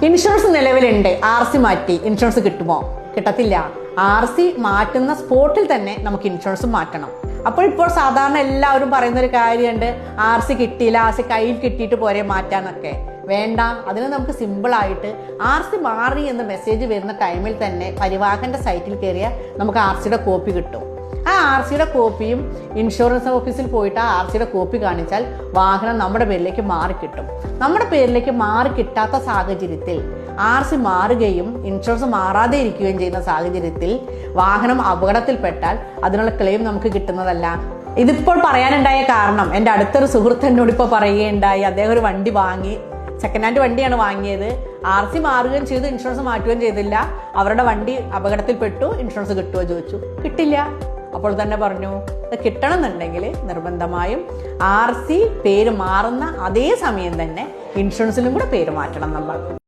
Insurance നിലവിലുണ്ട്, RC മാറ്റി insurance കിട്ടുമോ? കിട്ടത്തില്ല. RC മാറ്റുന്ന സ്പോട്ടിൽ തന്നെ നമുക്ക് ഇൻഷുറൻസ് മാറ്റണം. അപ്പോൾ ഇപ്പോൾ സാധാരണ എല്ലാവരും പറയുന്നൊരു കാര്യമുണ്ട്, RC കിട്ടിയില്ല, RC കയ്യിൽ കിട്ടിയിട്ട് പോരെ മാറ്റാന്നൊക്കെ. വേണ്ട, അതിന് നമുക്ക് സിമ്പിളായിട്ട് RC മാറി എന്ന് മെസ്സേജ് വരുന്ന ടൈമിൽ തന്നെ പരിവാഹൻ്റെ സൈറ്റിൽ കയറിയാൽ നമുക്ക് RCയുടെ കോപ്പി കിട്ടും. ആ RCയുടെ കോപ്പിയും ഇൻഷുറൻസ് ഓഫീസിൽ പോയിട്ട് ആ RCയുടെ കോപ്പി കാണിച്ചാൽ വാഹനം നമ്മുടെ പേരിലേക്ക് മാറിക്കിട്ടും. നമ്മുടെ പേരിലേക്ക് മാറി കിട്ടാത്ത സാഹചര്യത്തിൽ RC മാറുകയും ഇൻഷുറൻസ് മാറാതെ ഇരിക്കുകയും ചെയ്യുന്ന സാഹചര്യത്തിൽ വാഹനം അപകടത്തിൽപ്പെട്ടാൽ അതിനുള്ള ക്ലെയിം നമുക്ക് കിട്ടുന്നതല്ല. ഇതിപ്പോൾ പറയാനുണ്ടായ കാരണം എൻ്റെ അടുത്തൊരു സുഹൃത്ത് എന്നോട് ഇപ്പോൾ പറയുകയുണ്ടായി. അദ്ദേഹം ഒരു വണ്ടി വാങ്ങി, സെക്കൻഡ് ഹാൻഡ് വണ്ടിയാണ് വാങ്ങിയത്. RC മാറുകയും ചെയ്തു, ഇൻഷുറൻസ് മാറ്റുകയും ചെയ്തില്ല. അവരുടെ വണ്ടി അപകടത്തിൽപ്പെട്ടു. ഇൻഷുറൻസ് കിട്ടുമോ ചോദിച്ചു, കിട്ടില്ല. അപ്പോൾ തന്നെ പറഞ്ഞു, ഇത് കിട്ടണമെന്നുണ്ടെങ്കിൽ നിർബന്ധമായും RC പേര് മാറുന്ന അതേ സമയം തന്നെ ഇൻഷുറൻസിലും കൂടെ പേര് മാറ്റണം നമ്മൾ.